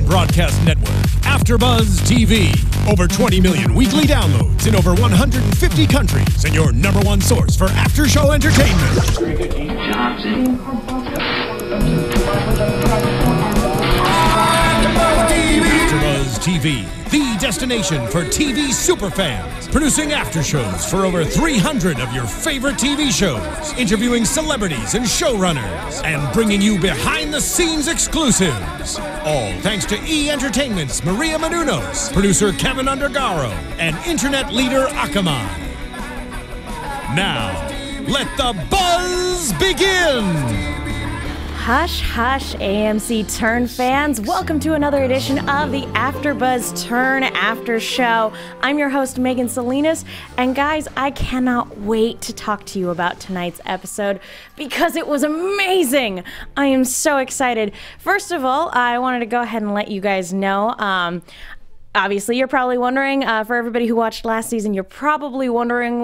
broadcast network, AfterBuzz TV. Over 20 million weekly downloads in over 150 countries, and your #1 source for after-show entertainment. AfterBuzz TV, the destination for TV superfans, producing after-shows for over 300 of your favorite TV shows, interviewing celebrities and showrunners, and bringing you behind-the-scenes exclusives. All thanks to E! Entertainment's Maria Menounos, producer Kevin Undergaro, and internet leader Akamai. Now, let the buzz begin! Hush, hush, AMC Turn fans. Welcome to another edition of the AfterBuzz Turn After Show. I'm your host, Megan Salinas, and guys, I cannot wait to talk to you about tonight's episode because it was amazing. I am so excited. First of all, I wanted to go ahead and let you guys know, obviously, you're probably wondering, for everybody who watched last season, you're probably wondering,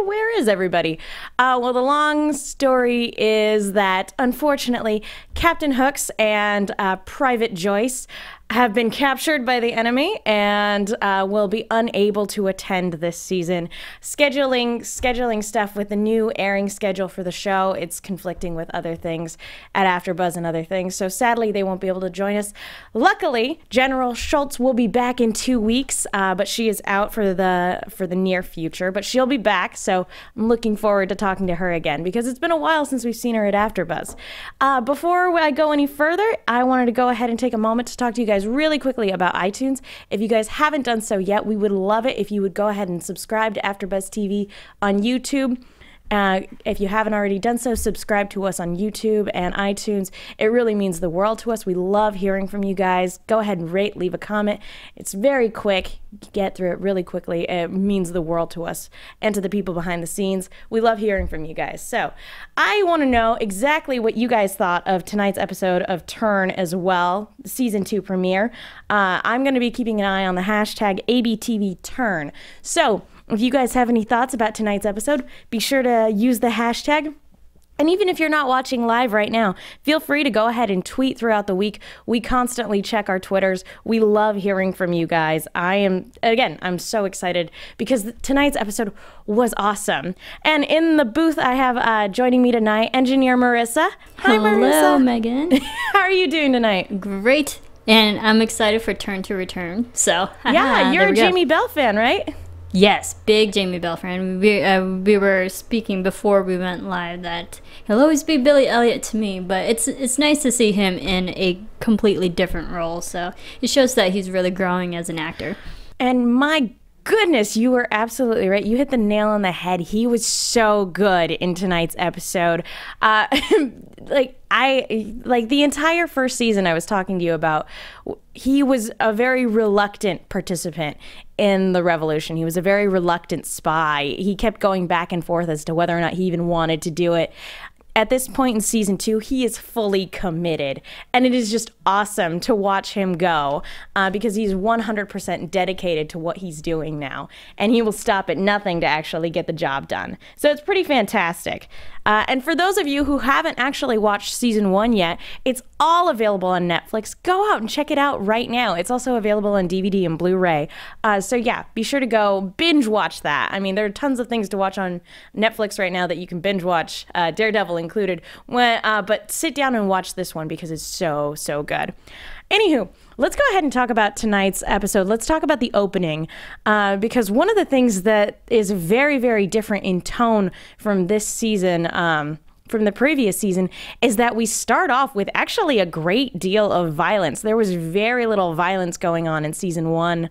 where is everybody? Well, the long story is that, unfortunately, Captain Hooks and Private Joyce have been captured by the enemy and will be unable to attend this season. Scheduling stuff with the new airing schedule for the show, it's conflicting with other things at AfterBuzz and other things, so sadly they won't be able to join us. Luckily, General Schultz will be back in 2 weeks, but she is out for the near future, but she'll be back, so I'm looking forward to talking to her again because it's been a while since we've seen her at AfterBuzz. Before I go any further, I wanted to go ahead and take a moment to talk to you guys really quickly about iTunes. If you guys haven't done so yet, we would love it if you would go ahead and subscribe to AfterBuzz TV on YouTube. If you haven't already done so, subscribe to us on YouTube and iTunes. It really means the world to us. We love hearing from you guys. Go ahead and rate, leave a comment. It's very quick. Get through it really quickly. It means the world to us and to the people behind the scenes. We love hearing from you guys. So I want to know exactly what you guys thought of tonight's episode of Turn as well, Season 2 premiere. I'm going to be keeping an eye on the hashtag ABTVTurn. So if you guys have any thoughts about tonight's episode, be sure to use the hashtag. And even if you're not watching live right now, feel free to go ahead and tweet throughout the week. We constantly check our Twitters. We love hearing from you guys. I'm so excited because tonight's episode was awesome. And in the booth, I have joining me tonight, engineer Marissa. Hi, Marissa. Hello, Megan. How are you doing tonight? Great. And I'm excited for Turn to Return. So, yeah, you're a Jamie Bell fan, right? Yes, big Jamie Bell fan. We were speaking before we went live that he'll always be Billy Elliot to me, but it's nice to see him in a completely different role. So it shows that he's really growing as an actor. And my goodness, you were absolutely right. You hit the nail on the head. He was so good in tonight's episode. Like the entire first season I was talking to you about, he was a very reluctant participant in the revolution. He was a very reluctant spy. He kept going back and forth as to whether or not he even wanted to do it. At this point in season 2, he is fully committed, and it is just awesome to watch him go because he's 100% dedicated to what he's doing now, and he will stop at nothing to actually get the job done. So it's pretty fantastic. And for those of you who haven't actually watched season 1 yet, it's all available on Netflix. Go out and check it out right now. It's also available on DVD and Blu-ray. So yeah, be sure to go binge watch that. I mean, there are tons of things to watch on Netflix right now that you can binge watch, Daredevil included. But sit down and watch this one because it's so, so good. Anywho, let's go ahead and talk about tonight's episode. Let's talk about the opening because one of the things that is very, very different in tone from this season, from the previous season, is that we start off with actually a great deal of violence. There was very little violence going on in season 1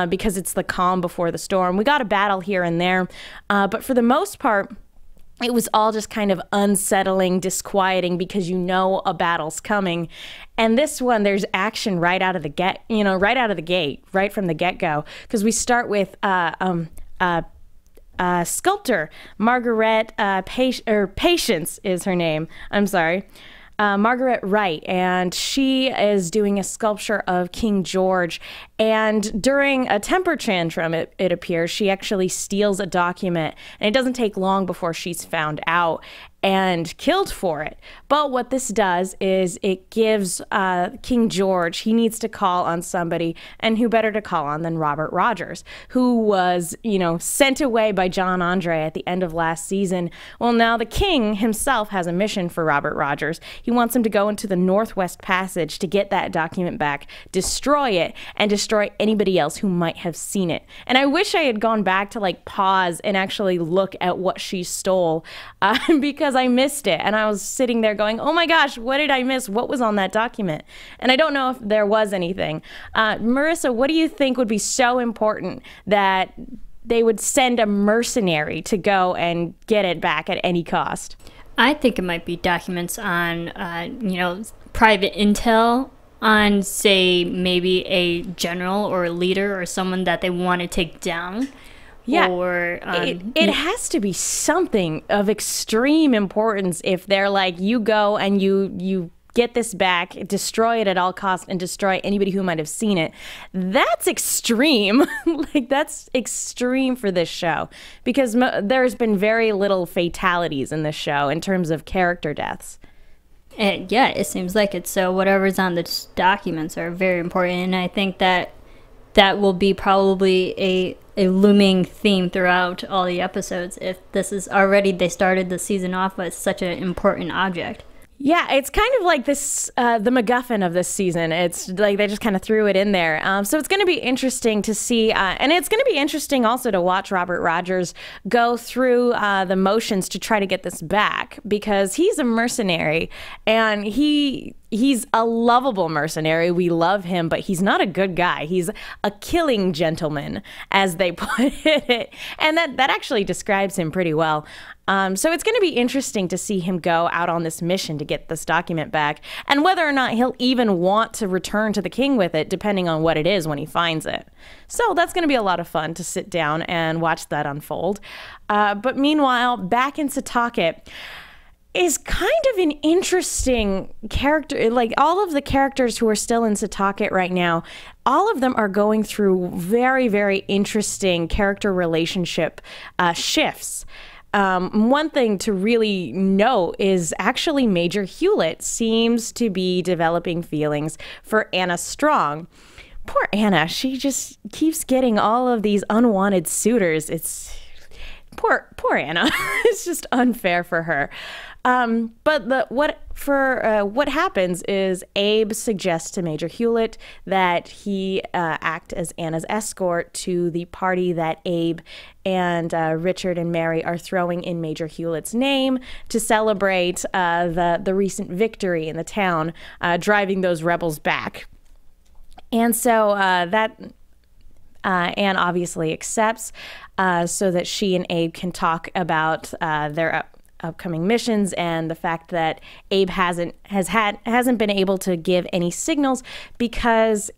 because it's the calm before the storm. We got a battle here and there, but for the most part, it was all just kind of unsettling, disquieting because you know a battle's coming. And this one, there's action right out of the gate, right from the get-go. Because we start with sculptor Margaret Patience is her name. I'm sorry. Margaret Wright, and she is doing a sculpture of King George, And during a temper tantrum, it appears, she actually steals a document, and it doesn't take long before she's found out and killed for it. But what this does is it gives King George, he needs to call on somebody, and who better to call on than Robert Rogers, who was, you know, sent away by John Andre at the end of last season. Well, now the king himself has a mission for Robert Rogers. He wants him to go into the Northwest Passage to get that document back, destroy it, and destroy anybody else who might have seen it. And I wish I had gone back to like pause and actually look at what she stole, because I missed it, and I was sitting there going, oh my gosh, what did I miss? What was on that document? And I don't know if there was anything. Marissa, what do you think would be so important that they would send a mercenary to go and get it back at any cost? I think it might be documents on, private intel on, say, maybe a general or a leader or someone that they want to take down. Yeah, or, it has to be something of extreme importance if they're like, you go and you get this back, destroy it at all costs, and destroy anybody who might have seen it. That's extreme. Like, that's extreme for this show, because there's been very little fatalities in this show in terms of character deaths. Yeah, it seems like it. So whatever's on the documents are very important, and I think that will be probably a looming theme throughout all the episodes, if this is already, they started the season off with such an important object. Yeah, it's kind of like this, the MacGuffin of this season. It's like they just kind of threw it in there. So it's going to be interesting to see, and it's going to be interesting also to watch Robert Rogers go through the motions to try to get this back, because he's a mercenary, and he's a lovable mercenary. We love him, but he's not a good guy. He's a killing gentleman, as they put it. And that actually describes him pretty well. So it's going to be interesting to see him go out on this mission to get this document back, and whether or not he'll even want to return to the king with it, depending on what it is when he finds it. So that's going to be a lot of fun to sit down and watch that unfold. But meanwhile, back in Setauket is kind of an interesting character. Like, all of the characters who are still in Setauket right now, all of them are going through very, very interesting character relationship shifts. One thing to really note is actually Major Huet seems to be developing feelings for Anna Strong. Poor Anna, she just keeps getting all of these unwanted suitors. It's poor Anna. It's just unfair for her. But what happens is Abe suggests to Major Huet that he act as Anna's escort to the party that Abe and Richard and Mary are throwing in Major Hewlett's name to celebrate the recent victory in the town, driving those rebels back. And so Anne obviously accepts, so that she and Abe can talk about their upcoming missions, and the fact that Abe hasn't been able to give any signals because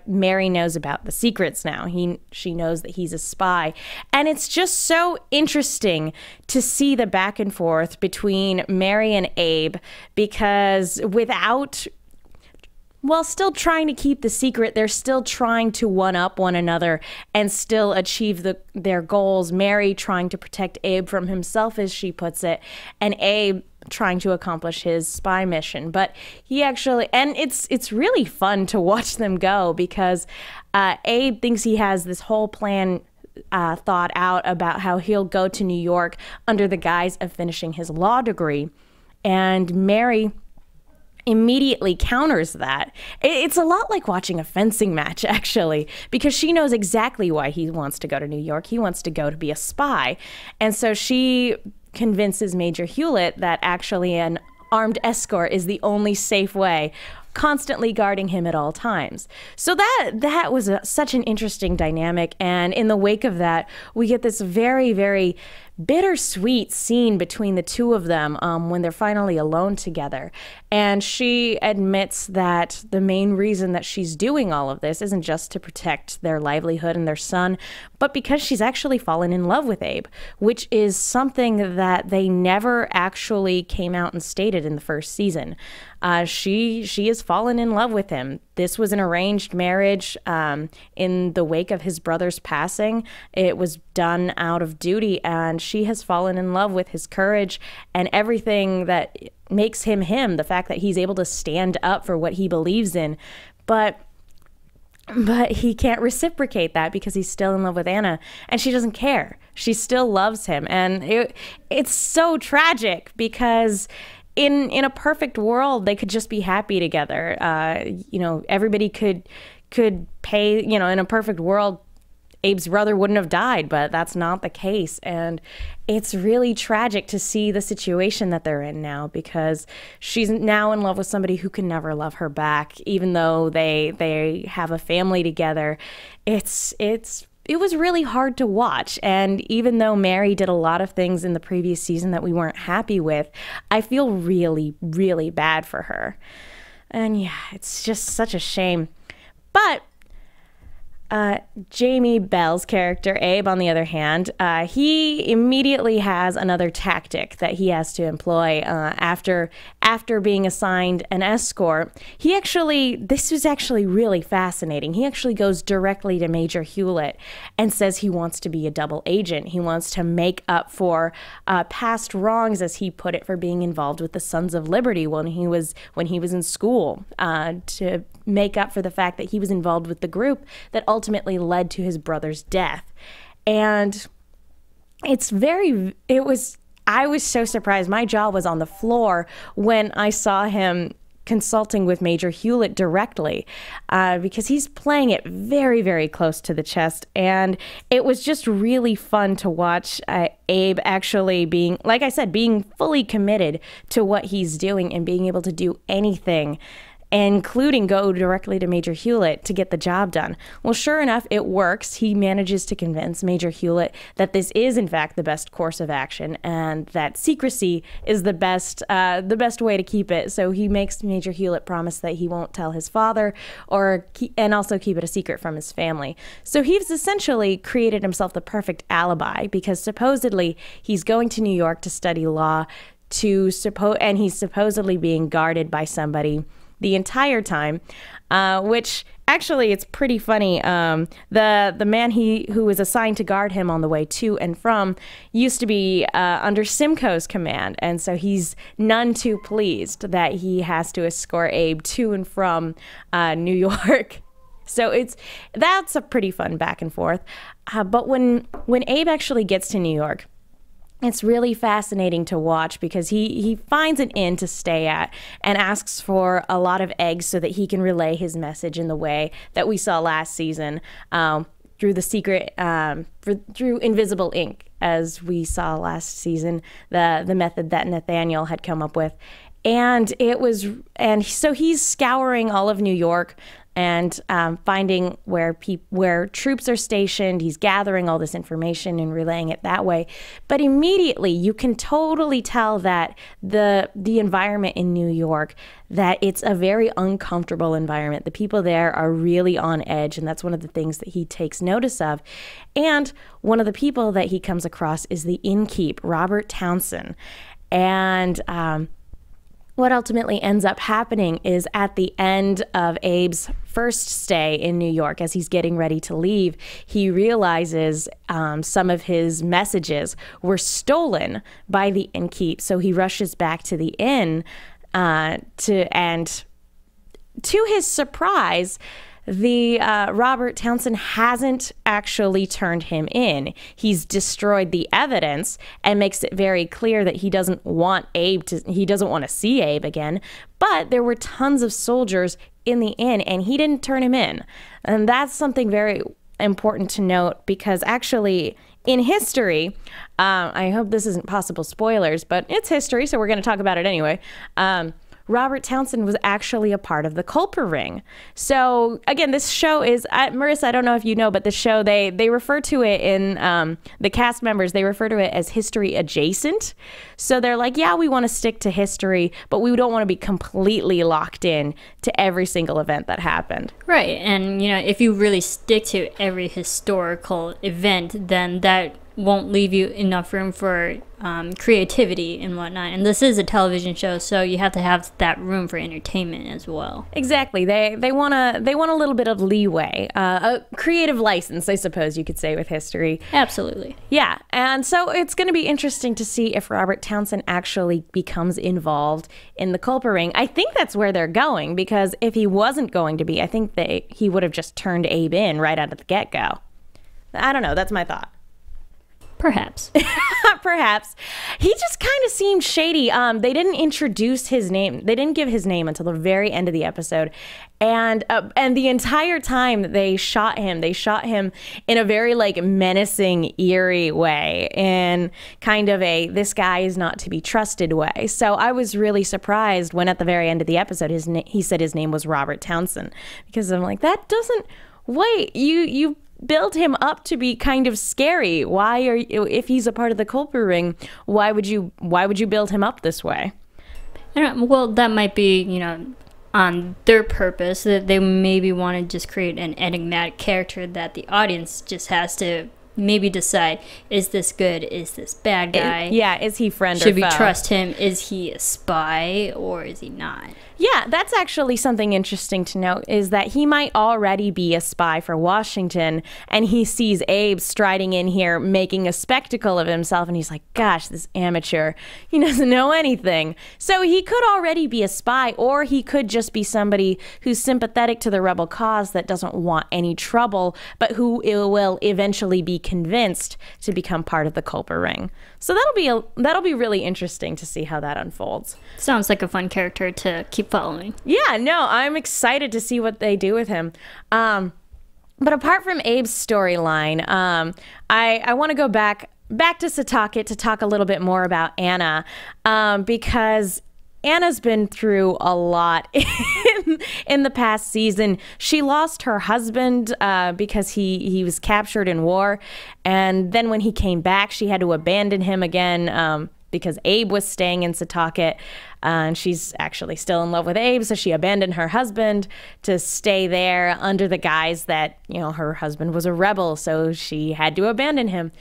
Mary knows about the secrets now. She knows that he's a spy, and it's just so interesting to see the back and forth between Mary and Abe, because while still trying to keep the secret, they're still trying to one-up one another and still achieve their goals. Mary trying to protect Abe from himself, as she puts it, and Abe trying to accomplish his spy mission. But he actually, and it's really fun to watch them go, because Abe thinks he has this whole plan thought out about how he'll go to New York under the guise of finishing his law degree, and Mary immediately counters that. It's a lot like watching a fencing match, actually, because she knows exactly why he wants to go to New York. He wants to go to be a spy. And so she convinces Major Huet that actually an armed escort is the only safe way, constantly guarding him at all times. So that was such an interesting dynamic. And in the wake of that, we get this very, very bittersweet scene between the two of them when they're finally alone together. And she admits that the main reason that she's doing all of this isn't just to protect their livelihood and their son, but because she's actually fallen in love with Abe, which is something that they never actually came out and stated in the first season. She has fallen in love with him. this was an arranged marriage in the wake of his brother's passing. It was done out of duty, and she has fallen in love with his courage and everything that makes him him, the fact that he's able to stand up for what he believes in. But he can't reciprocate that because he's still in love with Anna, and she doesn't care. She still loves him, and it's so tragic because in a perfect world, they could just be happy together. Everybody could pay, in a perfect world, Abe's brother wouldn't have died, but that's not the case. And it's really tragic to see the situation that they're in now, because she's now in love with somebody who can never love her back, even though they have a family together. It was really hard to watch. And even though Mary did a lot of things in the previous season that we weren't happy with, I feel really, really bad for her. And yeah, it's just such a shame. But Jamie Bell's character, Abe, on the other hand, he immediately has another tactic that he has to employ after being assigned an escort. This was actually really fascinating. He actually goes directly to Major Huet and says he wants to be a double agent. He wants to make up for past wrongs, as he put it, for being involved with the Sons of Liberty when he was in school, to make up for the fact that he was involved with the group that ultimately led to his brother's death. And I was so surprised. My jaw was on the floor when I saw him consulting with Major Huet directly, because he's playing it very, very close to the chest. And it was just really fun to watch Abe actually being, like I said, being fully committed to what he's doing and being able to do anything, including go directly to Major Huet to get the job done. Well, sure enough, it works. He manages to convince Major Huet that this is, in fact, the best course of action, and that secrecy is the best way to keep it. So he makes Major Huet promise that he won't tell his father, and also keep it a secret from his family. So he's essentially created himself the perfect alibi, because supposedly he's going to New York to study law, and he's supposedly being guarded by somebody the entire time, which actually it's pretty funny. The man who was assigned to guard him on the way to and from used to be under Simcoe's command, and so he's none too pleased that he has to escort Abe to and from New York. So that's a pretty fun back and forth. But when Abe actually gets to New York, it's really fascinating to watch, because he finds an inn to stay at and asks for a lot of eggs so that he can relay his message in the way that we saw last season, through the secret, through invisible ink, as we saw last season, the method that Nathaniel had come up with. And so he's scouring all of New York and finding where troops are stationed. He's gathering all this information and relaying it that way. But immediately you can totally tell that the environment in New York, that it's a very uncomfortable environment. The people there are really on edge, and that's one of the things that he takes notice of. And one of the people that he comes across is the innkeep, Robert Townsend. And what ultimately ends up happening is, at the end of Abe's first stay in New York, as he's getting ready to leave, he realizes some of his messages were stolen by the innkeep. So he rushes back to the inn, and to his surprise, the Robert Townsend hasn't actually turned him in. He's destroyed the evidence and makes it very clear that he doesn't want to see Abe again. But there were tons of soldiers in the inn, and he didn't turn him in. And that's something very important to note, because actually in history, I hope this isn't possible spoilers, but it's history, so we're going to talk about it anyway. Robert Townsend was actually a part of the Culper Ring. So again, this show is, Marissa, I don't know if you know, but the show, they refer to it in, the cast members, they refer to it as history adjacent. So they're like, yeah, we want to stick to history, but we don't want to be completely locked in to every single event that happened. Right, and if you really stick to every historical event, then that won't leave you enough room for creativity and whatnot. And this is a television show, so you have to have that room for entertainment as well. Exactly. They want a little bit of leeway, a creative license, I suppose you could say, with history. Absolutely. Yeah, and so it's going to be interesting to see if Robert Townsend actually becomes involved in the Culper Ring. I think that's where they're going, because if he wasn't going to be, I think he would have just turned Abe in right out of the get-go. I don't know. That's my thought. Perhaps. Perhaps. He just kind of seemed shady. They didn't introduce his name. They didn't give his name until the very end of the episode. And the entire time they shot him in a very like menacing, eerie way, in kind of a this guy is not to be trusted way. So I was really surprised when at the very end of the episode he said his name was Robert Townsend, because I'm like, that doesn't, wait, you build him up to be kind of scary. Why are you, if he's a part of the Culper Ring, why would you build him up this way? I don't know, well, that might be, you know, on their purpose, that they maybe want to just create an enigmatic character that the audience just has to maybe decide, is this good, is this bad guy? Is he friend or foe? Should we trust him? Is he a spy or is he not? Yeah, that's actually something interesting to note, is that he might already be a spy for Washington, and he sees Abe striding in here making a spectacle of himself, and he's like, gosh, this amateur, he doesn't know anything. So he could already be a spy, or he could just be somebody who's sympathetic to the rebel cause that doesn't want any trouble, but who will eventually be convinced to become part of the Culper Ring. So that'll be really interesting to see how that unfolds. Sounds like a fun character to keep following. Yeah, no, I'm excited to see what they do with him. But apart from Abe's storyline, I want to go back to Setauket to talk a little bit more about Anna, because Anna's been through a lot in the past season. She lost her husband because he was captured in war, and then when he came back, she had to abandon him again because Abe was staying in Setauket, and she's actually still in love with Abe, so she abandoned her husband to stay there under the guise that, you know, her husband was a rebel, so she had to abandon him.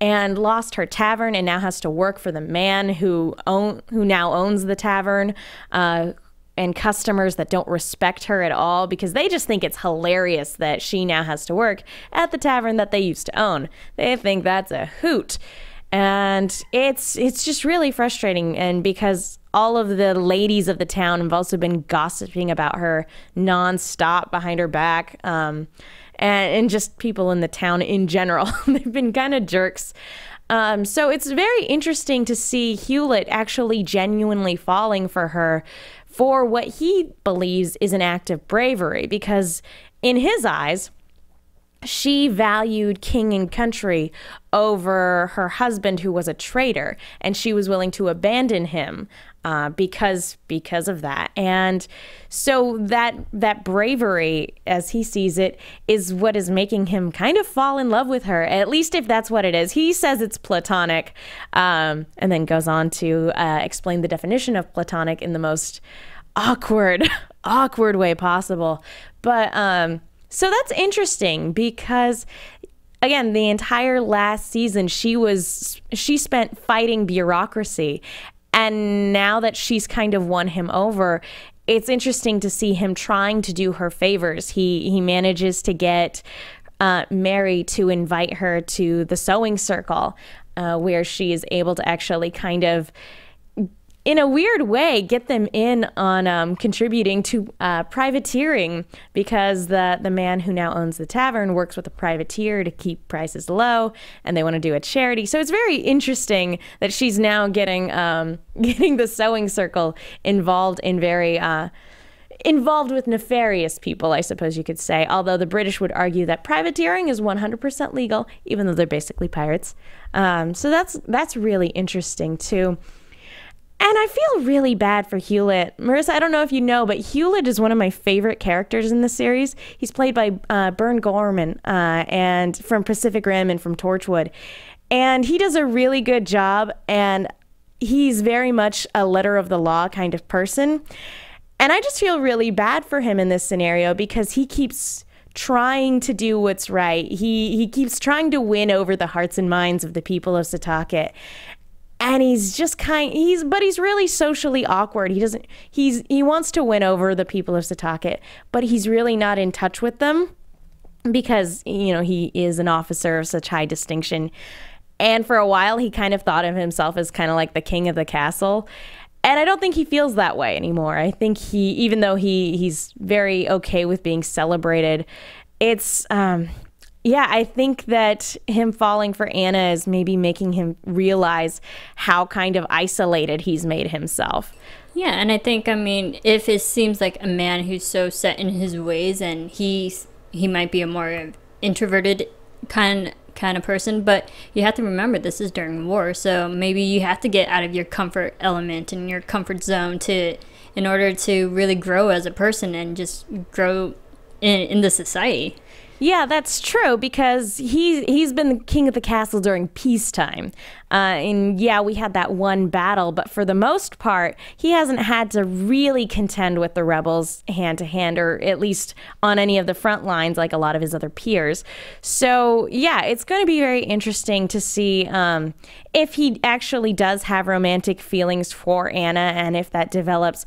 And lost her tavern, and now has to work for the man who now owns the tavern, and customers that don't respect her at all, because they just think it's hilarious that she now has to work at the tavern that they used to own. They think that's a hoot. And it's just really frustrating, and because all of the ladies of the town have also been gossiping about her nonstop behind her back, and just people in the town in general. They've been kind of jerks. So it's very interesting to see Huet actually genuinely falling for her for what he believes is an act of bravery, because in his eyes, she valued king and country over her husband, who was a traitor, and she was willing to abandon him because of that. And so that bravery, as he sees it, is what is making him kind of fall in love with her, at least if that's what it is. He says it's platonic, and then goes on to explain the definition of platonic in the most awkward way possible. But so that's interesting, because again, the entire last season she spent fighting bureaucracy, and now that she's kind of won him over, it's interesting to see him trying to do her favors. He manages to get Mary to invite her to the sewing circle, where she is able to actually kind of, in a weird way, get them in on contributing to privateering, because the man who now owns the tavern works with a privateer to keep prices low, and they want to do a charity. So it's very interesting that she's now getting the sewing circle involved with nefarious people, I suppose you could say. Although the British would argue that privateering is 100% legal, even though they're basically pirates. So that's really interesting too. And I feel really bad for Huet. Marissa, I don't know if you know, but Huet is one of my favorite characters in the series. He's played by Bern Gorman, and from Pacific Rim and from Torchwood. And he does a really good job, and he's very much a letter of the law kind of person. And I just feel really bad for him in this scenario, because he keeps trying to do what's right. He keeps trying to win over the hearts and minds of the people of Setauket. And he's just but he's really socially awkward. He wants to win over the people of Setauket, but he's really not in touch with them because, you know, he is an officer of such high distinction. And for a while, he kind of thought of himself as kind of like the king of the castle. And I don't think he feels that way anymore. I think even though he's very okay with being celebrated, it's, yeah, I think that him falling for Anna is maybe making him realize how kind of isolated he's made himself. Yeah, and I think, I mean, if it seems like a man who's so set in his ways, and he might be a more introverted kind of person, but you have to remember this is during war, so maybe you have to get out of your comfort element and your comfort zone in order to really grow as a person and just grow in the society. Yeah, that's true, because he's been the king of the castle during peacetime. And yeah, we had that one battle, but for the most part, he hasn't had to really contend with the rebels hand to hand, or at least on any of the front lines like a lot of his other peers. So yeah, it's going to be very interesting to see if he actually does have romantic feelings for Anna, and if that develops,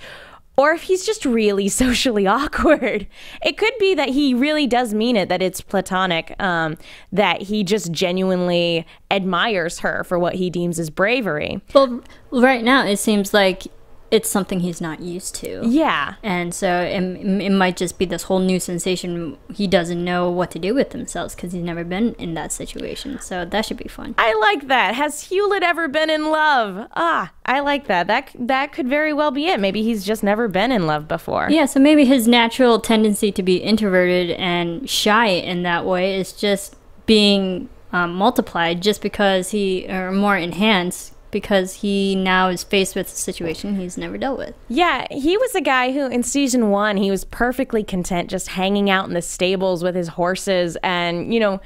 or if he's just really socially awkward. It could be that he really does mean it, that it's platonic, that he just genuinely admires her for what he deems as bravery. Well, right now it seems like it's something he's not used to. Yeah. And so it might just be this whole new sensation. He doesn't know what to do with himself because he's never been in that situation. So that should be fun. I like that. Has Hewlett ever been in love? Ah, I like that. That could very well be it. Maybe he's just never been in love before. Yeah, so maybe his natural tendency to be introverted and shy in that way is just being multiplied just because or more enhanced, because he now is faced with a situation he's never dealt with. Yeah, he was a guy who in season 1, he was perfectly content just hanging out in the stables with his horses and, you know,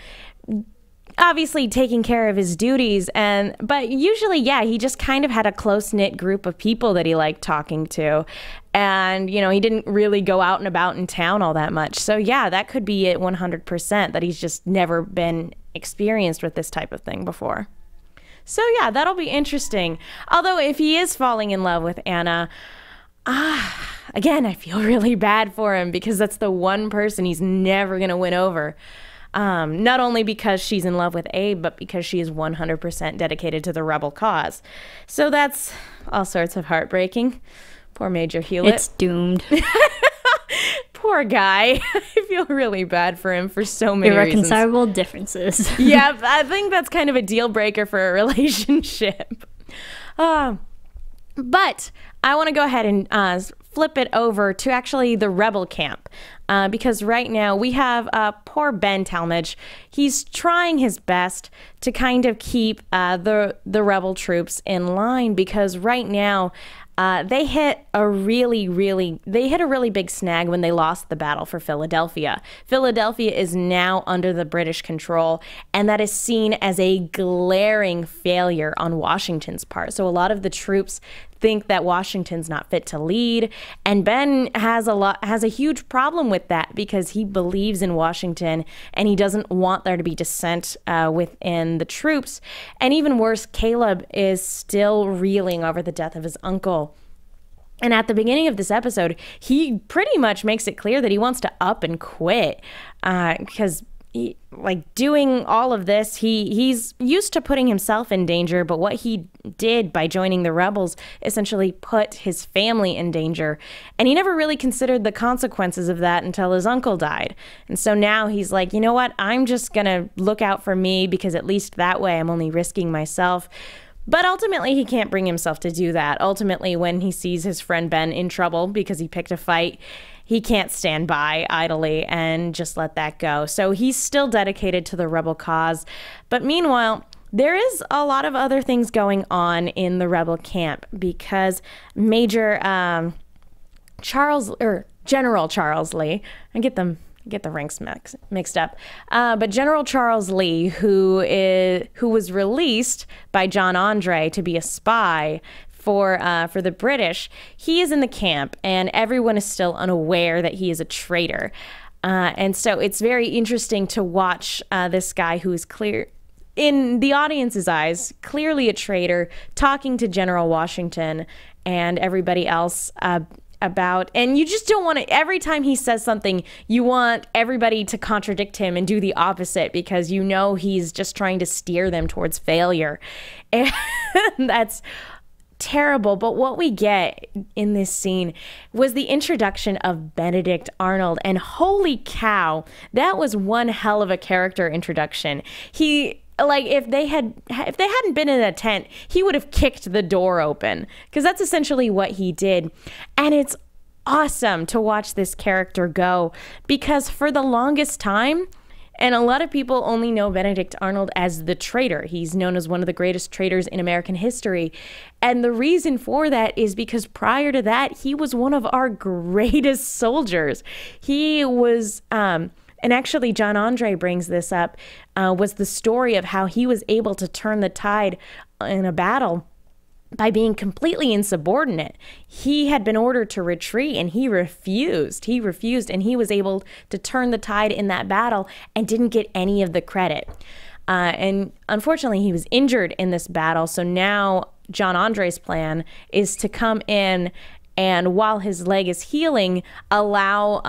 obviously taking care of his duties. But usually, yeah, he just kind of had a close-knit group of people that he liked talking to. And, you know, he didn't really go out and about in town all that much. So yeah, that could be it 100%, that he's just never been experienced with this type of thing before. So yeah, that'll be interesting. Although if he is falling in love with Anna, again, I feel really bad for him, because that's the one person he's never going to win over. Not only because she's in love with Abe, but because she is 100% dedicated to the rebel cause. So that's all sorts of heartbreaking. Poor Major Hewlett. It's doomed. Poor guy. I feel really bad for him for so many irreconcilable differences. Yeah, I think that's kind of a deal breaker for a relationship. But I want to go ahead and flip it over to actually the rebel camp, because right now we have poor Ben Talmadge. He's trying his best to kind of keep the rebel troops in line, because right now they hit a really big snag when they lost the battle for Philadelphia. Philadelphia is now under the British control, and that is seen as a glaring failure on Washington's part. So a lot of the troops think that Washington's not fit to lead, and Ben has a huge problem with that, because he believes in Washington and he doesn't want there to be dissent within the troops. And even worse, Caleb is still reeling over the death of his uncle. And at the beginning of this episode, he pretty much makes it clear that he wants to up and quit, because doing all of this, he's used to putting himself in danger, but what he did by joining the rebels essentially put his family in danger, and he never really considered the consequences of that until his uncle died. And so now he's like, you know what, I'm just gonna look out for me, because at least that way I'm only risking myself. But ultimately, he can't bring himself to do that. Ultimately, when he sees his friend Ben in trouble because he picked a fight, he can't stand by idly and just let that go. So he's still dedicated to the rebel cause. But meanwhile, there is a lot of other things going on in the rebel camp, because General Charles Lee, I get the ranks mixed up. But General Charles Lee, who was released by John Andre to be a spy for the British, he is in the camp, and everyone is still unaware that he is a traitor. And so it's very interesting to watch this guy who is clear, in the audience's eyes, clearly a traitor, talking to General Washington and everybody else about, and you just don't want to, every time he says something, you want everybody to contradict him and do the opposite, because you know he's just trying to steer them towards failure. And that's terrible. But what we get in this scene was the introduction of Benedict Arnold, and holy cow, that was one hell of a character introduction. He, like, if they hadn't been in a tent, he would have kicked the door open, because that's essentially what he did. And it's awesome to watch this character go, because for the longest time, and a lot of people only know Benedict Arnold as the traitor. He's known as one of the greatest traitors in American history. And the reason for that is because prior to that, he was one of our greatest soldiers. He was, and actually John Andre brings this up, was the story of how he was able to turn the tide in a battle by being completely insubordinate. He had been ordered to retreat and he refused. He refused, and he was able to turn the tide in that battle and didn't get any of the credit. And unfortunately, he was injured in this battle. So now John Andre's plan is to come in and, while his leg is healing, allow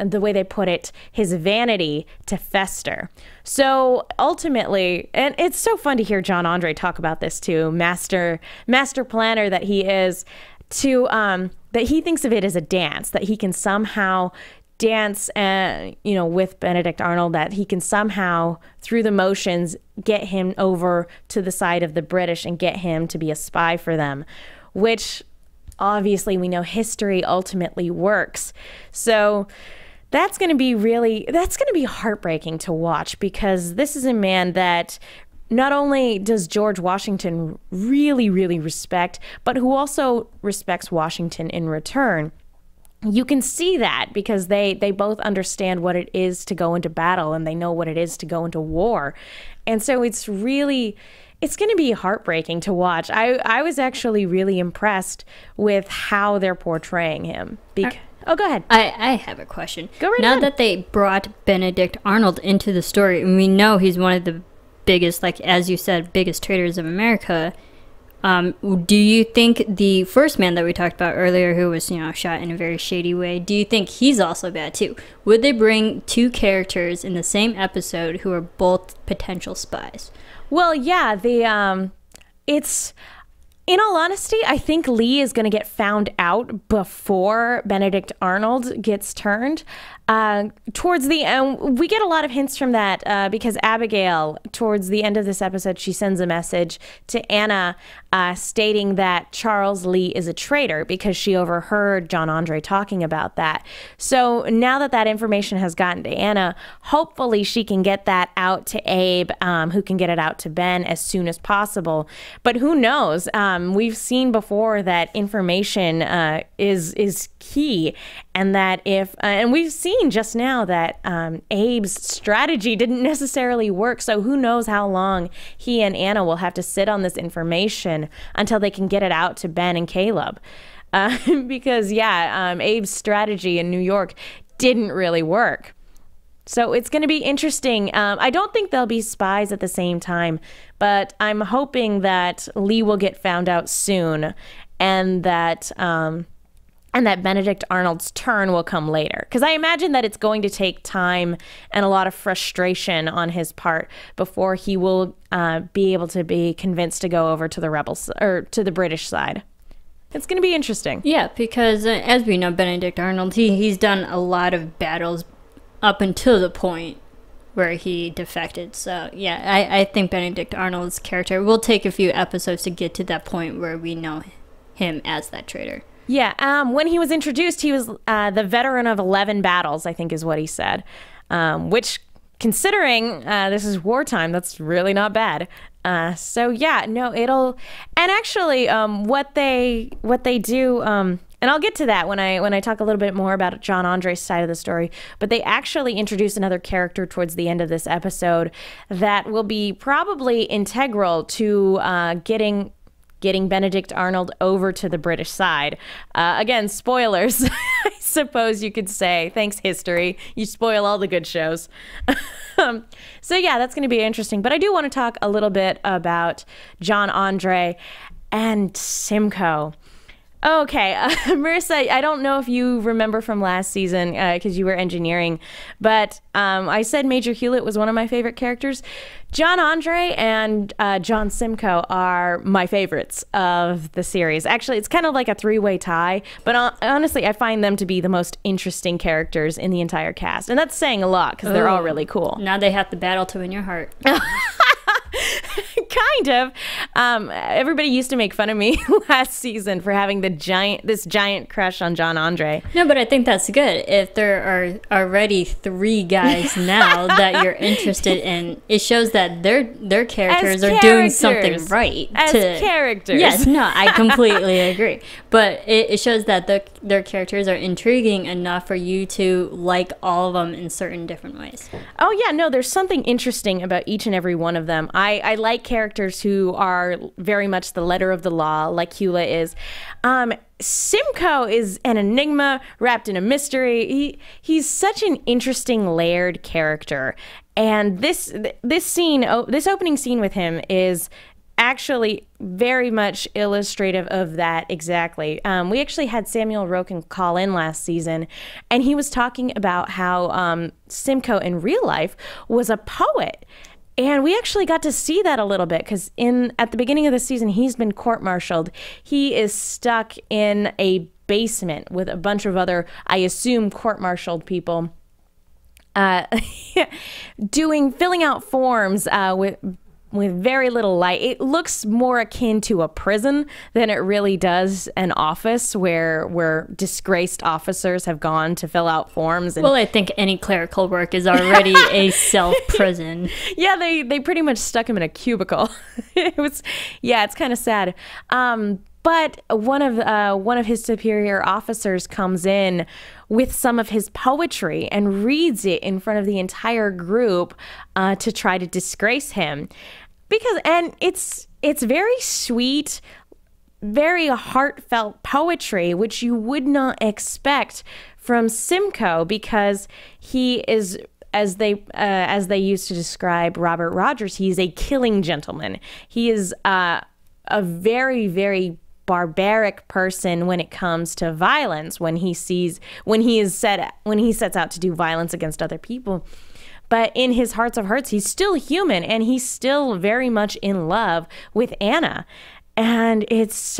the way they put it, his vanity to fester. So ultimately, and it's so fun to hear John Andre talk about this too, master planner that he is, to that he thinks of it as a dance, that he can somehow dance, with Benedict Arnold, that he can somehow, through the motions, get him over to the side of the British and get him to be a spy for them, which obviously we know history ultimately works. So that's going to be heartbreaking to watch, because this is a man that not only does George Washington really, really respect, but who also respects Washington in return. You can see that because they both understand what it is to go into battle, and they know what it is to go into war. And so it's going to be heartbreaking to watch. I was actually really impressed with how they're portraying him. Oh, go ahead. I have a question. Go right now ahead. That they brought Benedict Arnold into the story, and we know he's one of the biggest, like as you said, biggest traitors of America, do you think the first man that we talked about earlier, who was, shot in a very shady way, do you think he's also bad too? Would they bring two characters in the same episode who are both potential spies? Well, yeah, it's... In all honesty, I think Lee is going to get found out before Benedict Arnold gets turned. Towards the end, we get a lot of hints from that because Abigail, towards the end of this episode, she sends a message to Anna stating that Charles Lee is a traitor, because she overheard John Andre talking about that. So now that information has gotten to Anna, hopefully she can get that out to Abe, who can get it out to Ben as soon as possible. But who knows? We've seen before that information is key, and that and we've seen just now that Abe's strategy didn't necessarily work. So who knows how long he and Anna will have to sit on this information until they can get it out to Ben and Caleb. Because Abe's strategy in New York didn't really work. So it's going to be interesting. I don't think they'll be spies at the same time, but I'm hoping that Lee will get found out soon, and that Benedict Arnold's turn will come later. Because I imagine that it's going to take time and a lot of frustration on his part before he will be able to be convinced to go over to the rebels, or to the British side. It's going to be interesting. Yeah, because as we know, Benedict Arnold, he's done a lot of battles up until the point where he defected. So yeah, I think Benedict Arnold's character will take a few episodes to get to that point where we know him as that traitor. Yeah, when he was introduced, he was the veteran of 11 battles, I think is what he said. Which, considering this is wartime, that's really not bad. So yeah, no, it'll... And actually, what they do... and I'll get to that when I talk a little bit more about John Andre's side of the story. But they actually introduce another character towards the end of this episode that will be probably integral to getting getting Benedict Arnold over to the British side. Again, spoilers, I suppose you could say. Thanks, history. You spoil all the good shows. So yeah, that's going to be interesting. But I do want to talk a little bit about John Andre and Simcoe. Okay, Marissa, I don't know if you remember from last season because you were engineering, but I said Major Hewlett was one of my favorite characters. John Andre and John Simcoe are my favorites of the series. Actually, it's kind of like a three-way tie, but honestly, I find them to be the most interesting characters in the entire cast. And that's saying a lot because they're all really cool. Now they have to battle to win your heart. Kind of. Everybody used to make fun of me last season for having this giant crush on John Andre. No, but I think that's good. If there are already 3 guys now that you're interested in, it shows that their characters are doing something right. As characters. Yes, no, I completely agree. But it shows that their characters are intriguing enough for you to like all of them in certain different ways. Oh, yeah, no, there's something interesting about each and every one of them. I like characters who are very much the letter of the law, like Hewlett is. Simcoe is an enigma wrapped in a mystery. He's such an interesting layered character. And this opening scene with him is actually very much illustrative of that exactly. We actually had Samuel Roken call in last season, and he was talking about how Simcoe in real life was a poet. And we actually got to see that a little bit because at the beginning of the season, he's been court-martialed. He is stuck in a basement with a bunch of other, I assume, court-martialed people, filling out forms with very little light. It looks more akin to a prison than it really does an office where disgraced officers have gone to fill out forms. Well, I think any clerical work is already a self-prison. Yeah, they pretty much stuck him in a cubicle. It's kind of sad. But one of his superior officers comes in with some of his poetry and reads it in front of the entire group to try to disgrace him. And it's very sweet, very heartfelt poetry, which you would not expect from Simcoe because he is, as they used to describe Robert Rogers, he's a killing gentleman. He is a very, very barbaric person when it comes to violence, when he sets out to do violence against other people. But in his hearts of hearts, he's still human, and he's still very much in love with Anna. And it's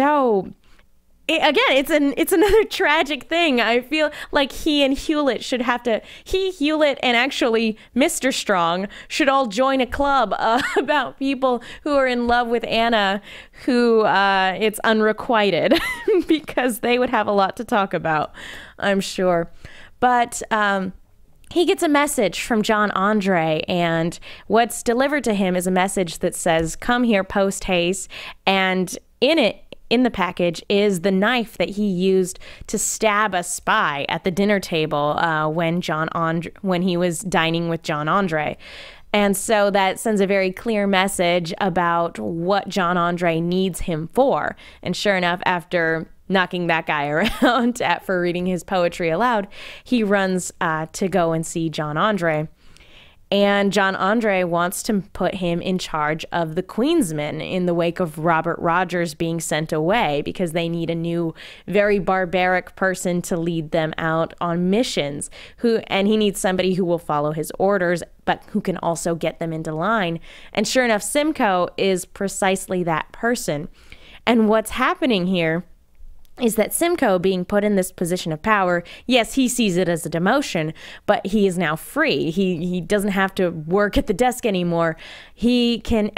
another tragic thing. I feel like he and Hewlett Hewlett and actually Mr. Strong should all join a club about people who are in love with Anna, who it's unrequited, because they would have a lot to talk about, I'm sure. But he gets a message from John Andre, and what's delivered to him is a message that says, "Come here post haste," and in the package is the knife that he used to stab a spy at the dinner table when he was dining with John Andre. And so that sends a very clear message about what John Andre needs him for. And sure enough, after knocking that guy around for reading his poetry aloud, he runs to go and see John Andre. And John Andre wants to put him in charge of the Queensmen in the wake of Robert Rogers being sent away, because they need a new, very barbaric person to lead them out on missions. And he needs somebody who will follow his orders, but who can also get them into line. And sure enough, Simcoe is precisely that person. And what's happening here is that Simcoe, being put in this position of power, yes, he sees it as a demotion, but he is now free. He doesn't have to work at the desk anymore. He can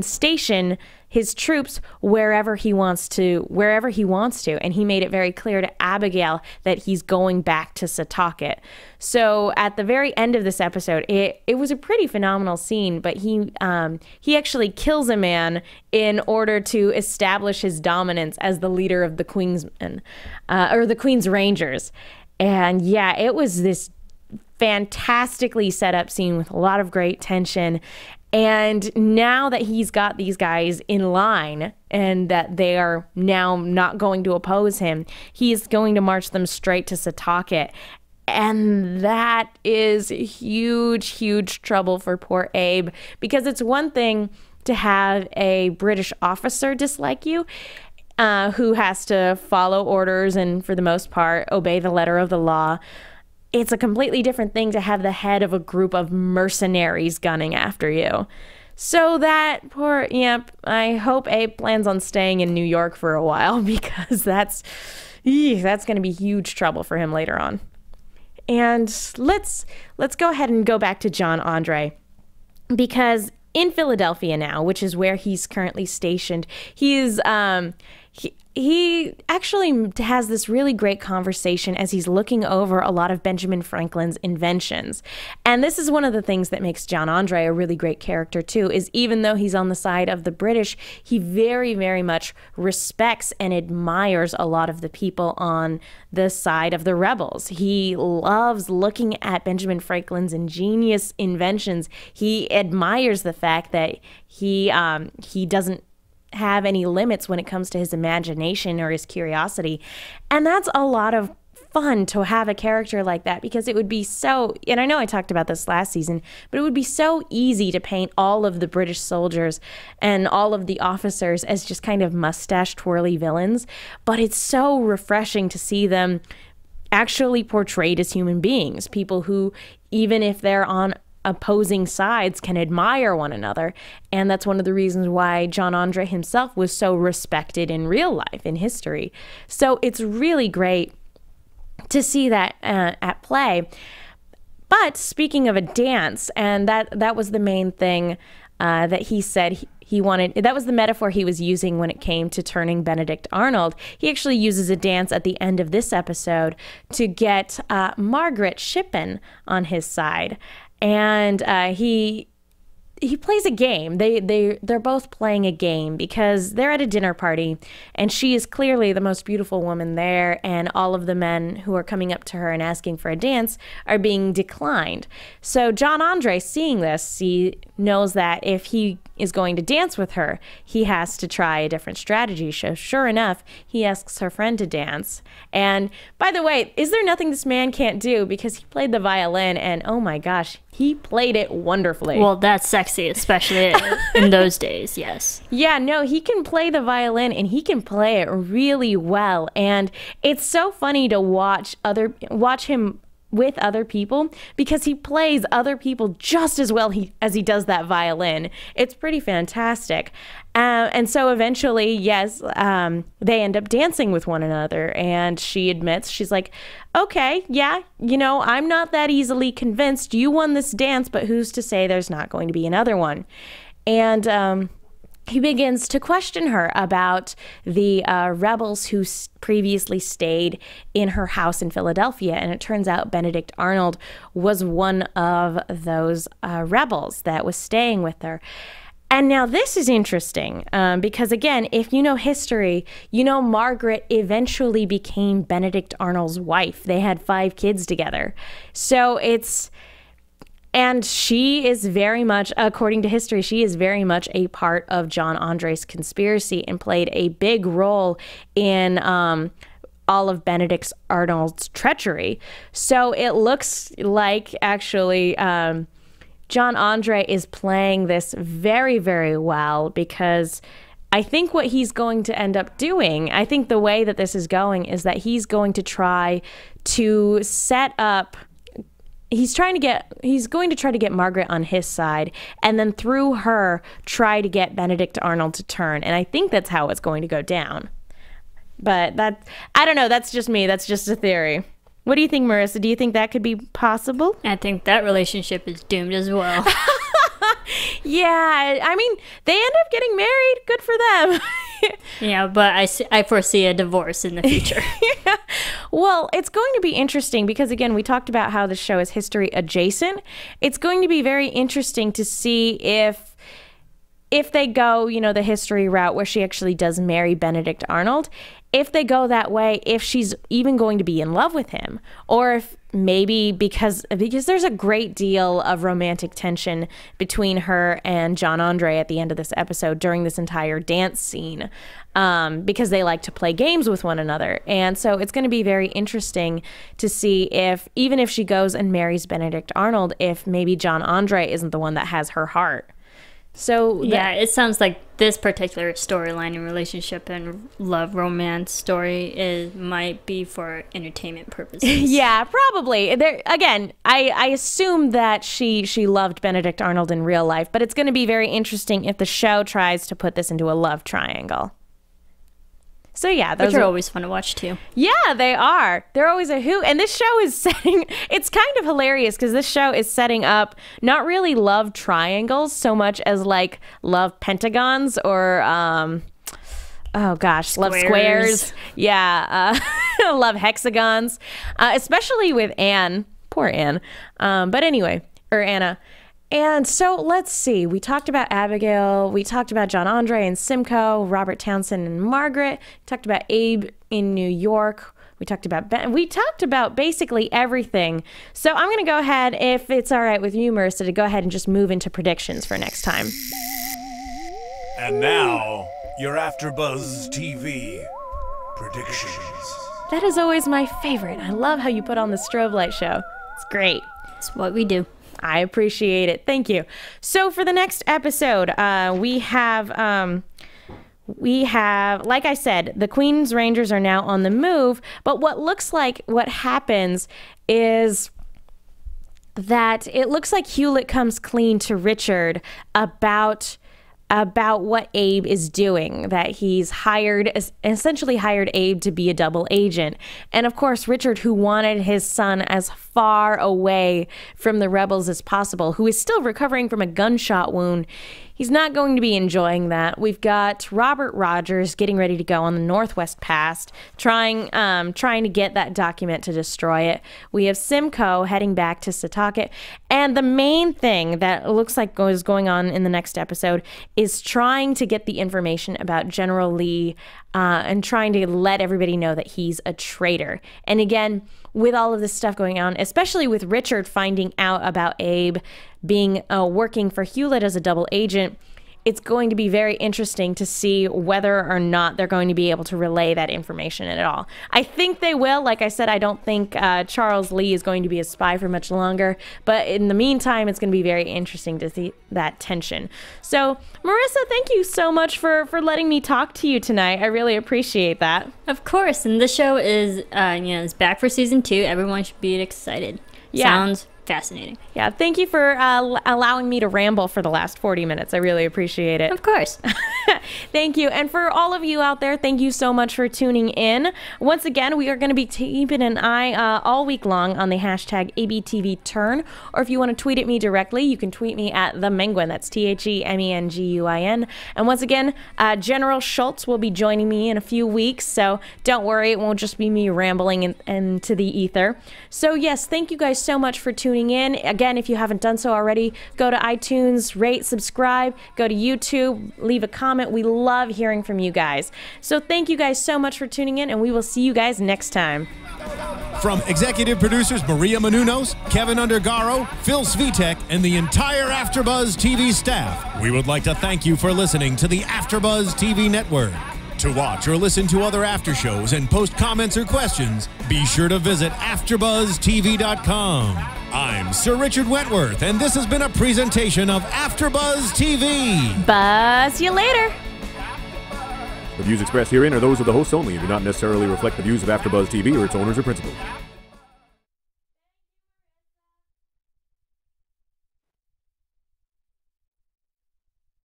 station his troops wherever he wants to. And he made it very clear to Abigail that he's going back to Setauket. So at the very end of this episode, it was a pretty phenomenal scene, but he actually kills a man in order to establish his dominance as the leader of the Queensmen, or the Queen's Rangers. And yeah, it was this fantastically set up scene with a lot of great tension. And now that he's got these guys in line and that they are now not going to oppose him, he's going to march them straight to Setauket. And that is huge, huge trouble for poor Abe, because it's one thing to have a British officer dislike you, who has to follow orders and, for the most part, obey the letter of the law. It's a completely different thing to have the head of a group of mercenaries gunning after you. So that poor, I hope Abe plans on staying in New York for a while, because that's going to be huge trouble for him later on. And let's go ahead and go back to John Andre, because in Philadelphia now, which is where he's currently stationed, he actually has this really great conversation as he's looking over a lot of Benjamin Franklin's inventions. And this is one of the things that makes John Andre a really great character too, is even though he's on the side of the British, he very, very much respects and admires a lot of the people on the side of the rebels. He loves looking at Benjamin Franklin's ingenious inventions. He admires the fact that he doesn't have any limits when it comes to his imagination or his curiosity. And that's a lot of fun to have a character like that, because it would be so, and I know I talked about this last season, but it would be so easy to paint all of the British soldiers and all of the officers as just kind of mustache twirly villains. But it's so refreshing to see them actually portrayed as human beings, people who, even if they're on opposing sides, can admire one another. And that's one of the reasons why John Andre himself was so respected in real life, in history. So it's really great to see that at play. But speaking of a dance, and that was the main thing that he said he wanted, that was the metaphor he was using when it came to turning Benedict Arnold. He actually uses a dance at the end of this episode to get Margaret Shippen on his side. And he plays a game. They're both playing a game because they're at a dinner party, and she is clearly the most beautiful woman there, and all of the men who are coming up to her and asking for a dance are being declined. So John Andre, seeing this, he knows that if he is going to dance with her, he has to try a different strategy. So sure enough, he asks her friend to dance. And by the way, is there nothing this man can't do? Because he played the violin, and oh my gosh, he played it wonderfully. Well, that's sexy, especially in those days, yes. Yeah, no, he can play the violin, and he can play it really well. And it's so funny to watch him with other people, because he plays other people just as well as he does that violin. It's pretty fantastic. And so eventually, yes, they end up dancing with one another, and she admits, she's like, okay, yeah, I'm not that easily convinced. You won this dance, but who's to say there's not going to be another one? And he begins to question her about the rebels who previously stayed in her house in Philadelphia. And it turns out Benedict Arnold was one of those rebels that was staying with her. And now this is interesting because, again, if you know history, Margaret eventually became Benedict Arnold's wife. They had 5 kids together. So and she is very much, according to history, she is very much a part of John Andre's conspiracy and played a big role in all of Benedict Arnold's treachery. So it looks like, actually, John Andre is playing this very, very well, because I think what he's going to end up doing, I think the way that this is going is that he's going to try to set up, he's going to try to get Margaret on his side, and then through her try to get Benedict Arnold to turn. And I think that's how it's going to go down. But I don't know, that's just me. That's just a theory. What do you think, Marissa? Do you think that could be possible? I think that relationship is doomed as well. Yeah, I mean, they end up getting married. Good for them. Yeah, but I foresee a divorce in the future. Yeah. Well, it's going to be interesting because, again, we talked about how the show is history adjacent. It's going to be very interesting to see if if they go, you know, the history route where she actually does marry Benedict Arnold, if they go that way, if she's even going to be in love with him, or if maybe because there's a great deal of romantic tension between her and John Andre at the end of this episode during this entire dance scene, because they like to play games with one another. And so it's going to be very interesting to see if, even if she goes and marries Benedict Arnold, if maybe John Andre isn't the one that has her heart. So yeah, it sounds like this particular storyline and relationship and love romance story might be for entertainment purposes. Yeah, probably. There again, I assume that she loved Benedict Arnold in real life, but it's going to be very interesting if the show tries to put this into a love triangle. So yeah, those are always fun to watch too. Yeah, they are. They're always a hoot. And this show is setting, it's kind of hilarious because this show is setting up not really love triangles so much as like love pentagons or oh gosh, love squares. Yeah, love hexagons, especially with Anne. Poor Anne. But anyway, or Anna. And so let's see. We talked about Abigail. We talked about John Andre and Simcoe, Robert Townsend and Margaret. We talked about Abe in New York. We talked about Ben. We talked about basically everything. So I'm going to go ahead, if it's all right with you, Marissa, to go ahead and just move into predictions for next time. And now, your AfterBuzz TV predictions. That is always my favorite. I love how you put on the strobe light show. It's great. It's what we do. I appreciate it. Thank you. So for the next episode, we have, like I said, the Queen's Rangers are now on the move. But what looks like what happens is that it looks like Huet comes clean to Richard about what Abe is doing, that he's essentially hired Abe to be a double agent. And of course, Richard, who wanted his son as far away from the rebels as possible, who is still recovering from a gunshot wound, he's not going to be enjoying that. We've got Robert Rogers getting ready to go on the Northwest Pass, trying to get that document to destroy it. We have Simcoe heading back to Setauket. And the main thing that looks like is going on in the next episode is trying to get the information about General Lee and trying to let everybody know that he's a traitor. And again, with all of this stuff going on, especially with Richard finding out about Abe being working for Huet as a double agent, it's going to be very interesting to see whether or not they're going to be able to relay that information at all. I think they will. Like I said, I don't think Charles Lee is going to be a spy for much longer. But in the meantime, it's going to be very interesting to see that tension. So, Marissa, thank you so much for letting me talk to you tonight. I really appreciate that. Of course. And the show is, is back for season 2. Everyone should be excited. Yeah. Sounds fascinating. Yeah, thank you for allowing me to ramble for the last 40 minutes. I really appreciate it. Of course. Thank you. And for all of you out there, thank you so much for tuning in. Once again, we are going to be keeping an eye all week long on the hashtag ABTVTurn. Or if you want to tweet at me directly, you can tweet me at The Menguin. That's TheMenguin. And once again, General Schultz will be joining me in a few weeks. So don't worry, it won't just be me rambling into the ether. So yes, thank you guys so much for tuning in. Again, if you haven't done so already, go to iTunes, rate, subscribe, go to YouTube, leave a comment. We love hearing from you guys. So thank you guys so much for tuning in, and we will see you guys next time. From executive producers Maria Menounos, Kevin Undergaro, Phil Svitek, and the entire AfterBuzz TV staff, we would like to thank you for listening to the AfterBuzz TV network. To watch or listen to other after shows and post comments or questions, be sure to visit AfterBuzzTV.com. I'm Sir Richard Wentworth, and this has been a presentation of AfterBuzz TV. Buzz you later. The views expressed herein are those of the hosts only and do not necessarily reflect the views of AfterBuzz TV or its owners or principals.